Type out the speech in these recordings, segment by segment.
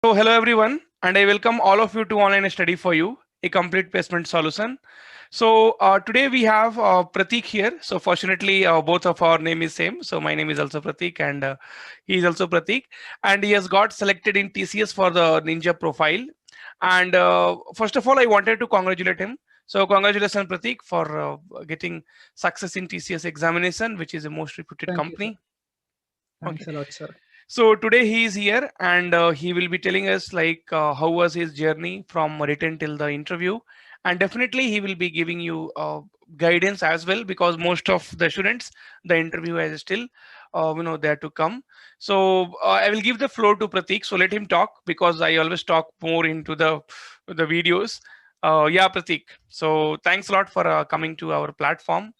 So, hello everyone, and I welcome all of you to Online Study for You, a complete placement solution. So, today we have Pratik here. So, fortunately, both of our name is same. So, my name is also Pratik, and he is also Pratik, and he has got selected in TCS for the Ninja profile. And first of all, I wanted to congratulate him. So, congratulations, Pratik, for getting success in TCS examination, which is a most reputed Thank you, sir. company. Okay. Thanks a lot, sir. So today he is here and he will be telling us like how was his journey from written till the interview, and definitely he will be giving you guidance as well because most of the students the interview is still there to come. So I will give the floor to Pratik. So let him talk because I always talk more into the videos. Yeah, Pratik. So thanks a lot for coming to our platform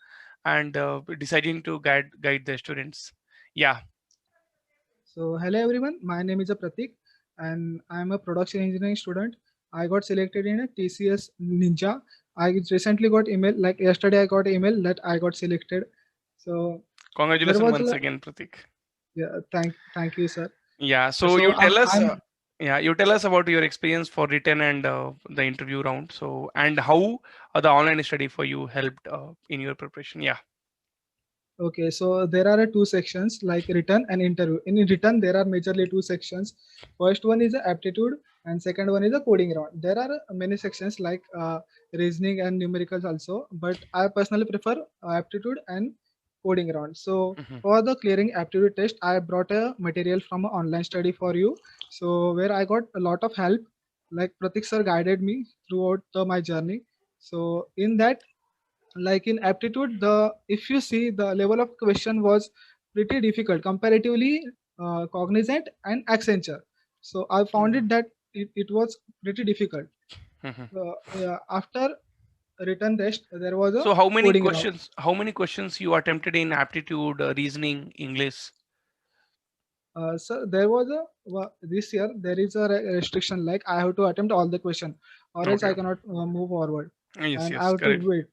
and deciding to guide the students. Yeah. So, hello everyone. My name is Pratik, and I'm a production engineering student. I got selected in a TCS Ninja. I recently got email, like yesterday, I got email that I got selected. So there Congratulations was once a again, Pratik. yeah. Thank you, sir. Yeah, so you So tell us, I'm yeah, you tell us about your experience for written and the interview round. So, and how the online study for you helped in your preparation. Yeah. okay. So there are two sections like written and interview. In written, there are majorly two sections. First one is aptitude, and second one is a coding round. There are many sections like reasoning and numericals also, but I personally prefer aptitude and coding round. So Hmm. for the clearing aptitude test, I brought a material from an online study for you. So where I got a lot of help, like Pratik sir guided me throughout my journey. So in that, like in aptitude, the if you see the level of question was pretty difficult comparatively, Cognizant and Accenture. So I found Hmm. it that it was pretty difficult. Hmm. Yeah, after written test, there was a So, how many coding round. questions? How many questions you attempted in aptitude, reasoning, English? So there was this year there is a restriction, like I have to attempt all the question or else Okay. I cannot move forward, Yes. and I Yes. have to Correct. wait.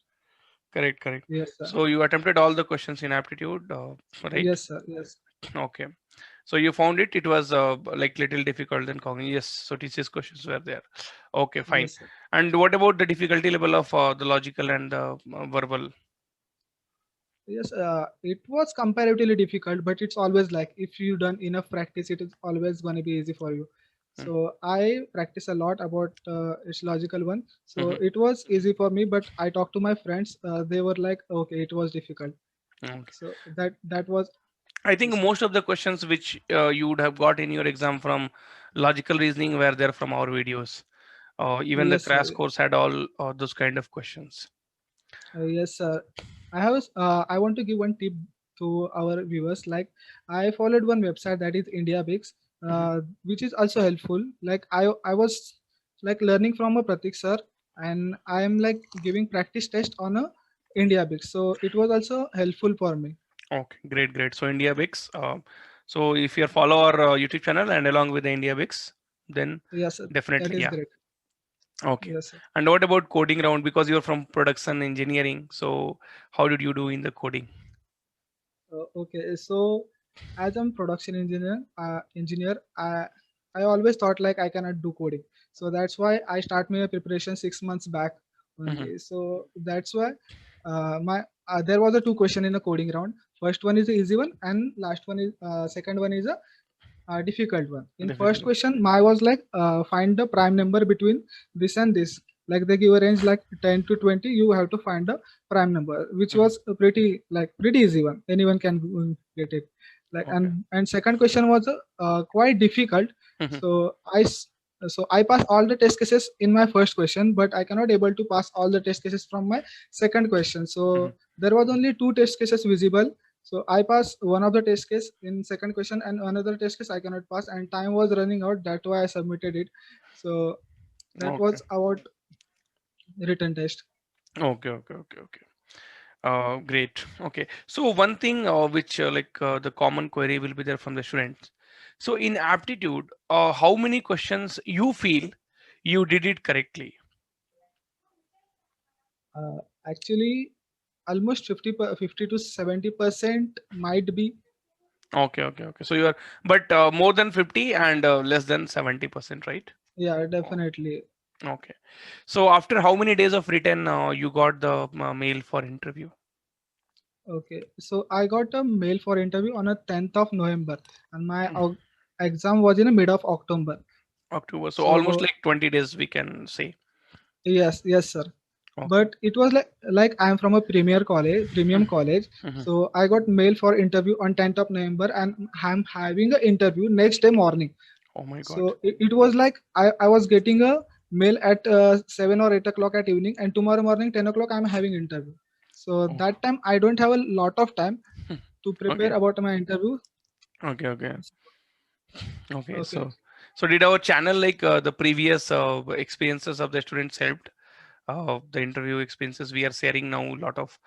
Correct. Correct. Yes, sir. So you attempted all the questions in aptitude, right? Yes, sir. Yes. Okay. So you found it was like little difficult than cognitive. Yes. So TCS questions were there. Okay, fine. Yes, sir. And what about the difficulty level of the logical and verbal? Yes, it was comparatively difficult, but it's always like if you done enough practice, it is always going to be easy for you. So I practice a lot about its logical one. So Mm-hmm. it was easy for me, but I talked to my friends. They were like, okay, it was difficult. Okay. So that was I think this. most of the questions which you would have got in your exam from logical reasoning were there from our videos. Even the Yes, crash sir. course had all those kind of questions. Yes, sir. I want to give one tip to our viewers. Like I followed one website that is IndiaBix, Mhm. which is also helpful. Like I was like learning from a Pratik sir, and I am like giving practice test on a IndiaBix. So it was also helpful for me. Okay, great, great. So India Bix. So if you follow our YouTube channel and along with the India Bix, then Yes, sir. That definitely, is yeah. great. Okay. Yes, sir. And what about coding round? Because you're from production engineering, so how did you do in the coding? Okay, so as I'm production engineer, I always thought like I cannot do coding. So that's why I start my preparation 6 months back Hmm. only. So that's why my there was a two question in a coding round. First one is the easy one, and last one is second one is a difficult one. In first Difficult. question, my was like find the prime number between this and this. Like they give a range like 10 to 20. You have to find the prime number, which Hmm. was a pretty easy one. Anyone can get it. Like Okay. and second question was quite difficult. Hmm. So I passed all the test cases in my first question, but I cannot able to pass all the test cases from my second question. Hmm. So there was only two test cases visible, so I passed one of the test case in second question, and another test case I cannot pass, and time was running out. That's why I submitted it. So that Okay. was about written test. Okay. Okay. Okay. Okay. Great. Okay. So one thing which like the common query will be there from the students. So in aptitude, how many questions you feel you did it correctly? Actually, almost 50 to 70% might be. Okay, okay, okay. So you are, but more than 50 and less than 70%, right? Yeah, Oh, definitely. okay. So after how many days of written, you got the mail for interview? Okay, so I got a mail for interview on a 10th of November, and my exam was in the mid of October. October. So almost So like 20 days, we can say. yes, yes, sir. Okay. But it was like I'm from a premium college. Mhm. So I got mail for interview on 10th of November, and I'm having an interview next day morning. Oh my God. So it was like I was getting a mail at 7 or 8 o'clock at evening, and tomorrow morning 10 o'clock I'm having interview. So Oh. that time I don't have a lot of time to prepare Okay. about my interview. Okay. Okay. Okay. Okay. So did our channel like the previous experiences of the students helped? The interview experiences we are sharing now, a lot of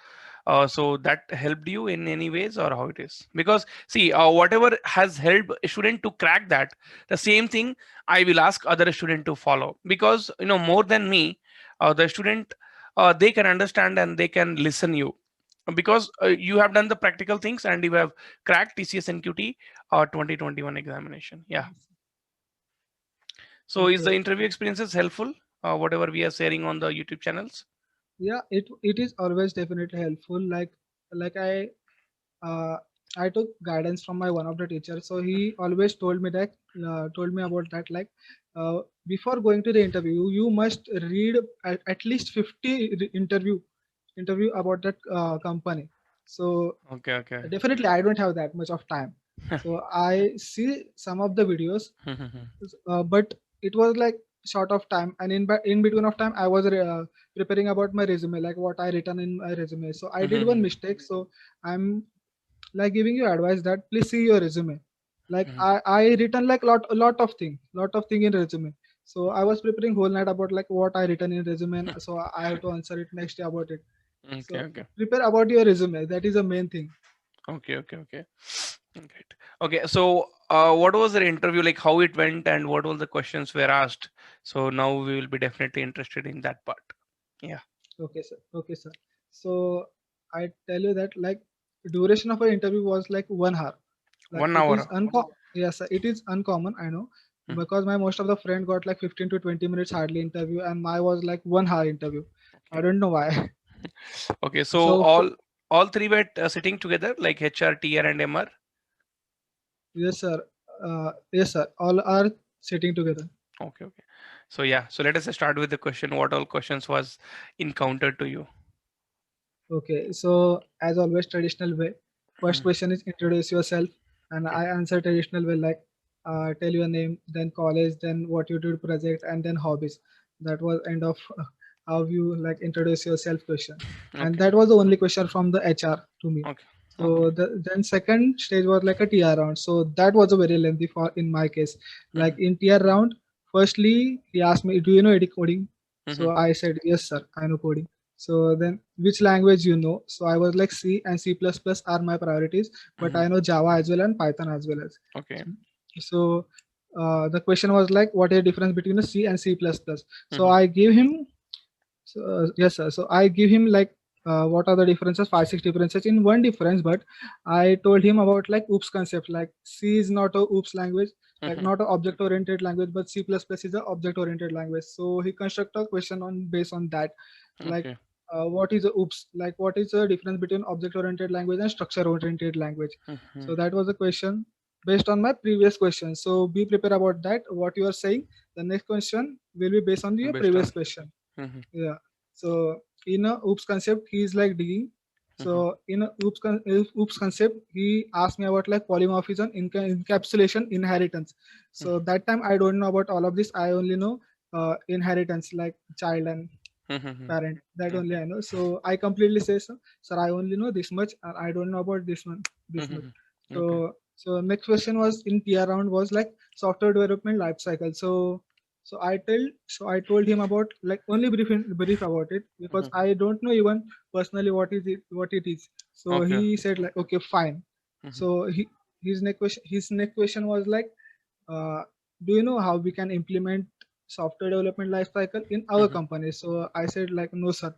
so that helped you in any ways or how it is? Because see, whatever has helped a student to crack that, the same thing I will ask other student to follow, because more than me, the student, they can understand and they can listen you, because you have done the practical things and you have cracked TCS NQT 2021 examination. Yeah. So is the Okay. interview experiences helpful? Whatever we are sharing on the YouTube channels. Yeah, it is always definitely helpful. Like uh, I took guidance from my one of the teachers. So he always told me about that. Like before going to the interview, you must read at least 50 interview about that company. So Okay. Okay. definitely I don't have that much of time. So I see some of the videos, but it was like short of time, and in between of time I was preparing about my resume, like what I written in my resume. So I did one mistake. So I'm like giving you advice that please see your resume. Like I written like lot of thing in resume. So I was preparing whole night about like what I written in resume, and so I have to answer it next day about it. Okay, So okay, prepare about your resume, that is the main thing. okay, okay, okay. Great. Okay, so what was the interview like? How it went, and what all the questions were asked? So now we will be definitely interested in that part. Yeah, Okay, sir. Okay, sir. So I tell you that like duration of an interview was like 1 hour. Like one it is hour. uncommon. Yes, sir, it is uncommon. I know, Mhm. because my most of the friend got like 15 to 20 minutes hardly interview, and my was like 1 hour interview. I Okay. don't know why. Okay, so So all three were sitting together, like HR, TR, and MR. yes, sir. Yes, sir. All are sitting together. Okay, okay. So yeah, so let us start with the question. What all questions was encountered to you? Okay, so as always, traditional way. First Mhm. question is introduce yourself, and Okay. I answer traditional way like tell your name, then college, then what you did project, and then hobbies. That was end of how you like introduce yourself question, and Okay. that was the only question from the HR to me. Okay. Okay. So then second stage was like a TR round. So that was a very lengthy for in my case. Like Mhm. in TR round, firstly he asked me, "Do you know edit coding?" Mhm. So I said, "Yes, sir, I know coding." So then, which language you know? So I was like C and C++ are my priorities, but Mhm. I know Java as well and Python as well as. Okay. So the question was like, what is the difference between a C and C++? So Mhm. I gave him, so, yes, sir. So I give him like, what are the differences? Five, six differences in one difference, but I told him about like OOPS concept. Like C is not a OOPS language, like Mhm. not a object-oriented language, but C++ is a object-oriented language. So he construct a question on based on that, like Okay. what is a OOPS? Like what is the difference between object-oriented language and structure-oriented language? Mhm. So that was a question based on my previous question. So be prepared about that. What you are saying, the next question will be based on your Based previous on. question. Mhm. Yeah. So in a oops concept, he is like digging. Mhm. So in a oops concept, he asked me about like polymorphism, encapsulation, inheritance. So that time I don't know about all of this. I only know inheritance, like child and Mhm. parent. That only Okay. I know. So I completely say so. Sir, I only know this much, and I don't know about this one, this much. Mhm. Okay. So next question was in PR round was like software development life cycle. So I told him about like only brief about it, because Mhm. I don't know even personally what it is. So Okay. he said like okay fine. Mhm. So his next question was like, uh, do you know how we can implement software development lifecycle in our Mhm. company? So I said like, no sir,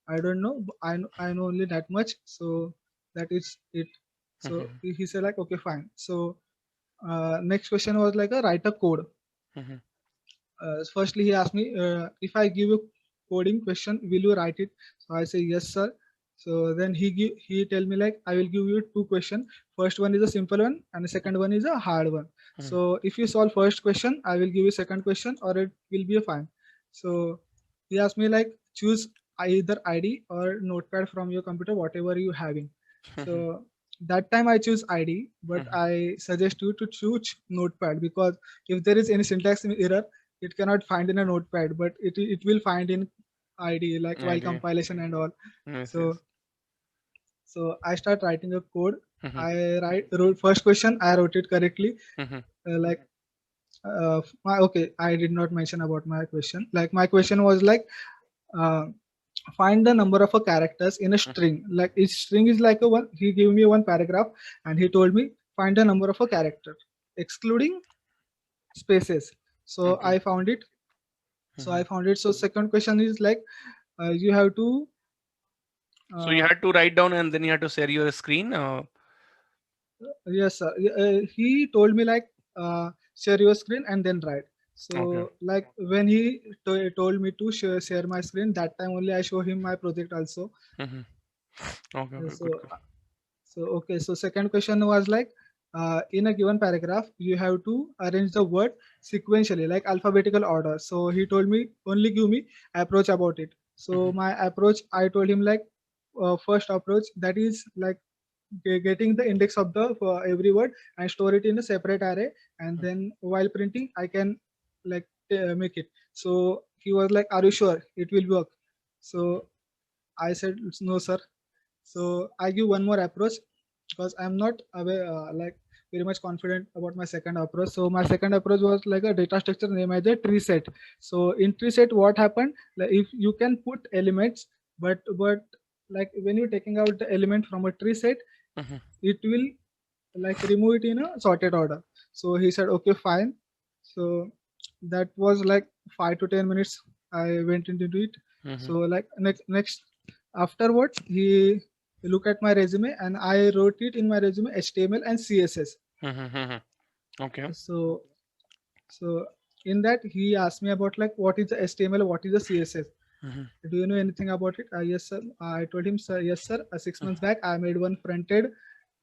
I don't know. I know only that much. So that is it. So he said like, okay, fine. So next question was like a write a code. Firstly, he asked me, if I give you coding question, will you write it? So I say yes, sir. So then he tell me like, I will give you two question. First one is a simple one, and the second one is a hard one. So if you solve first question, I will give you second question, or it will be a fine. So he asked me like, choose either ID or notepad from your computer, whatever you having. So that time I choose ID, but I suggest you to choose notepad, because if there is any syntax error, it cannot find in a notepad, but it will find in ID, like while Idea. compilation and all. Yes, So yes. I start writing a code. Wrote first question, I wrote it correctly. Like okay, I did not mention about my question. Like my question was like, uh, find the number of a characters in a string. Like each string is like a one. He gave me one paragraph, and he told me find the number of a character excluding spaces. So Okay. I found it. So second question is like, you have to So you uh, had to write down and then you had to share your screen. yes sir. He told me like, share your screen and then write. Okay. So like when he told me to share my screen, that time only I show him my project also. Mhm. Okay. Uh, Okay. so Good. Good. okay, so second question was like, in a given paragraph you have to arrange the word sequentially, like alphabetical order. So he told me only give me approach about it. So Mhm. my approach, I told him like, first approach, that is like getting the index of the for every word and store it in a separate array, and then while printing I can like make it. So he was like, are you sure it will work? So I said no sir. So I give one more approach, because I'm not aware, like very much confident about my second approach. So my second approach was like a data structure name as a tree set. So in tree set, what happened? Like if you can put elements, but like when you're taking out the element from a tree set, Mhm. it will like remove it in a sorted order. So he said, okay, fine. So that was like 5 to 10 minutes. I went into it. Mhm. So like next afterwards, he looked at my resume, and I wrote it in my resume HTML and CSS. Mhm. Mhm. Okay. So so in that he asked me about like, what is the HTML, what is the CSS. Mhm. Do you know anything about it? Yes, sir. I told him, sir, yes, sir. 6 months back, I made one front-end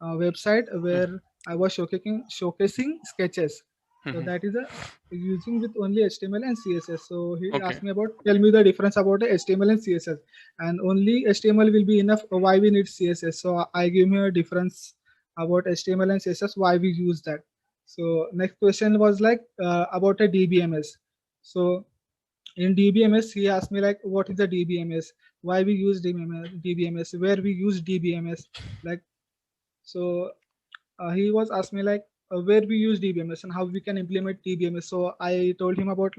website Mhm. where I was showcasing sketches. So Mhm. that is a using with only HTML and CSS. So he Okay. asked me about, tell me the difference about the HTML and CSS, and only HTML will be enough. Why we need CSS? So I give him a difference about HTML and CSS. Why we use that? So next question was like, about a DBMS. So in DBMS, he asked me like, what is the DBMS? Why we use DBMS? Where we use DBMS? Like, so he was asked me like, where we use DBMS and how we can implement DBMS. So I told him about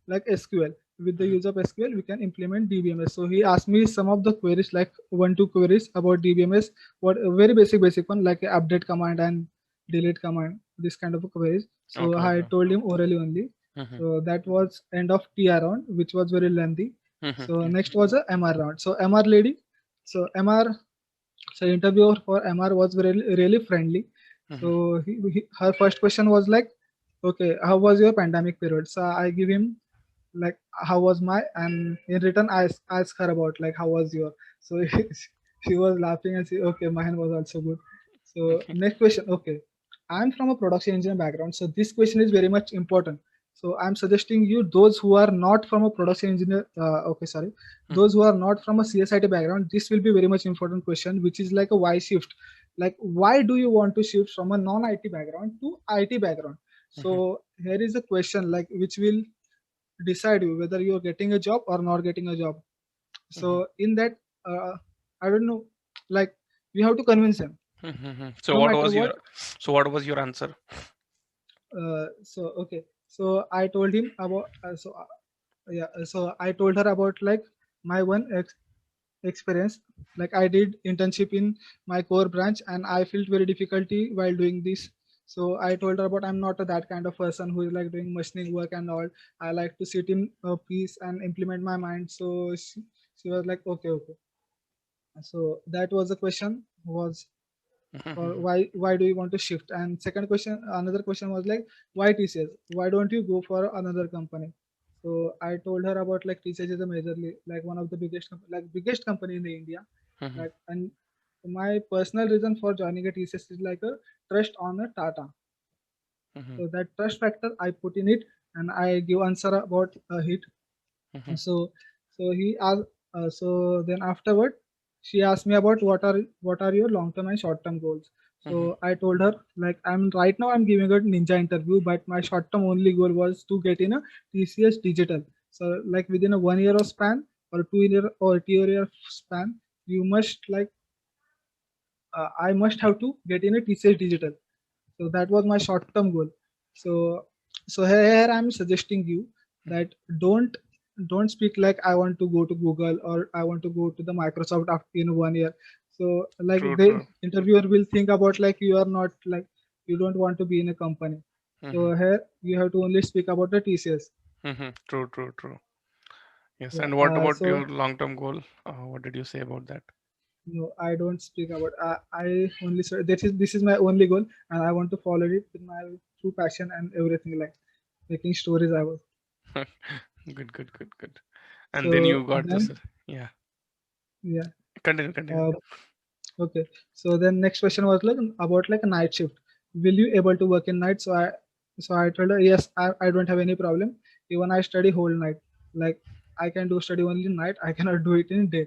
like SQL. With the Mhm. use of SQL, we can implement DBMS. So he asked me some of the queries, like one two queries about DBMS. What very basic one, like update command and delete command. This kind of queries. So Okay. I Okay. told him orally only. Mhm. So that was end of TR round, which was very lengthy. Mhm. So Yeah. next was a MR round. So MR lady. So MR, so interviewer for MR was really friendly. Mhm. So her first question was like, okay, how was your pandemic period? So I give him like, how was my, and in return I ask her about like, how was your. So she was laughing and say, okay, mine was also good. So Okay. next question, okay, I'm from a production engineer background, so this question is very much important. So I'm suggesting you, those who are not from a production engineer, okay, sorry, Mhm. those who are not from a CSIT background, this will be very much important question, which is like a why shift. Like, why do you want to shift from a non-IT background to IT background? Mhm. So here is a question like, which will decide you whether you're getting a job or not getting a job. Mhm. So in that, uh, I don't know, like, you have to convince them, Mhm. no matter what. So what was your answer? So okay, so I told him about, yeah, so I told her about like my one experience. Like I did internship in my core branch, and I felt very difficulty while doing this. So I told her about, I'm not that kind of person who is like doing machining work and all. I like to sit in peace and implement my mind. So she was like, okay, okay. So that was the question. Was or Mhm. why do you want to shift? And second question, another question was like, why TCS? Why don't you go for another company? So I told her about like TCS is a majorly like one of the biggest company in the India, Mhm. like, and my personal reason for joining a TCS is like a trust on a Tata. Mhm. So that trust factor I put in it, and I give answer about it. Mhm. So then afterward, she asked me about what are your long term and short term goals. Mhm. So I told her like I'm right now I'm giving a ninja interview, but my short term only goal was to get in a TCS digital. So like within a 1 year of span or 2 year or 2 year span, you must like I must have to get in a TCS digital. So that was my short term goal. So so here I'm suggesting you that don't speak like I want to go to Google or I want to go to the Microsoft after in 1 year. So like True, the true. interviewer will think about like you are not like you don't want to be in a company. Mhm. So here you have to only speak about the TCS. Mhm. True, true, true. Yes. Yeah. And what about So your long-term goal? What did you say about that? no, I don't speak about. I only say this is my only goal, and I want to follow it with my true passion and everything like making stories. I was. Good, good, good, good. And then So you got this. then, Yeah. yeah. Continue, continue. Uh, okay. So then next question was like about like a night shift. Will you able to work in night? So I told her yes. I don't have any problem. Even I study whole night. Like I can do study only night. I cannot do it in day.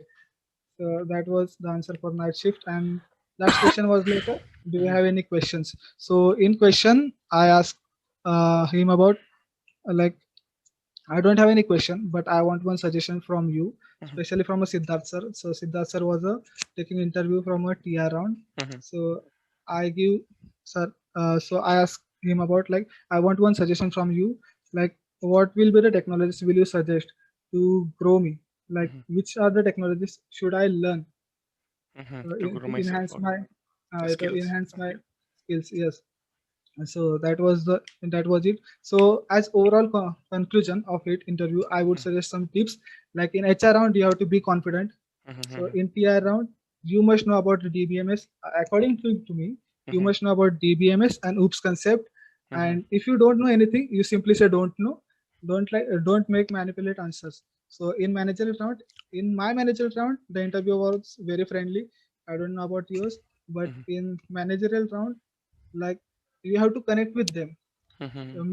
So that was the answer for night shift. And last question was like, do you Mhm. have any questions? So in question, I asked him about like I don't have any question, but I want one suggestion from you, Mhm. especially from a Siddharth sir. So Siddharth sir was taking interview from a TR round. Mhm. So I give sir. So I asked him about like I want one suggestion from you. Like what will be the technologies will you suggest to grow me? Like Mhm. which are the technologies should I learn Mhm. To grow myself. enhance Okay. my to Skills. enhance my Okay. skills? Yes. So that was it. So as overall conclusion of it interview, I would Mhm. suggest some tips. Like in HR round, you have to be confident. So Mhm. in TR round, you must know about the DBMS. According to me, you Mhm. must know about DBMS and OOPS concept. Mhm. And if you don't know anything, you simply say don't know. Don't make manipulate answers. So in my managerial round, the interview was very friendly. I don't know about yours, but Mhm. in managerial round, like you have to connect with them. Mhm.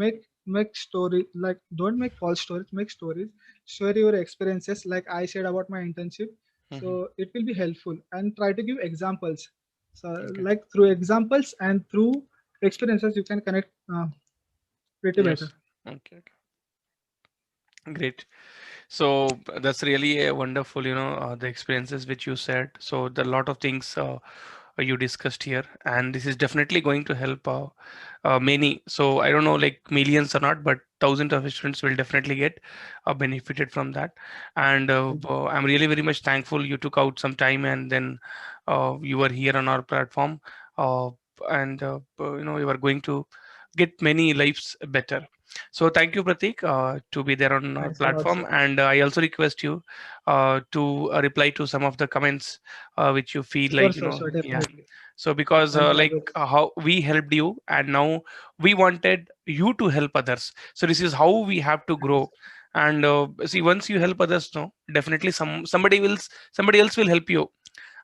Make story, like don't make false stories, make stories, share your experiences like I said about my internship. So Mhm. it will be helpful, and try to give examples. So Okay. like through examples and through experiences you can connect pretty better. Yes. Okay. Great. So that's really a wonderful, the experiences which you said. So the lot of things you discussed here, and this is definitely going to help many. So I don't know, like millions or not, but thousands of students will definitely get benefited from that. And Thank you. I'm really very much thankful you took out some time and then you were here on our platform, uh, and you are going to get many lives better. So thank you, Pratik, to be there on our Thanks a lot, platform. sir. And I also request you to reply to some of the comments which you feel Sure, like, sir, sure, yeah. definitely. So because I'll try like to. how we helped you, and now we wanted you to help others. So this is how we have to Thank you, grow. sir. And see, once you help others, no, definitely somebody else will help you.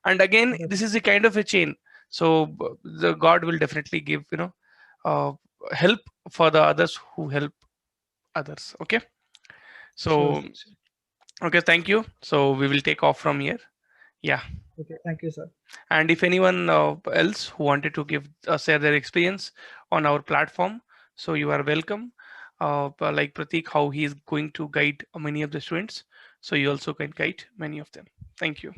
And again, Correct. this is a kind of a chain. So the God will definitely give, uh, help for the others who help others. Okay. Sure, So sir, sure. okay, thank you. So we will take off from here. Yeah. Okay, thank you, sir. And if anyone else who wanted to give share their experience on our platform, so you are welcome. But like Pratik, how he is going to guide many of the students, so you also can guide many of them. Thank you.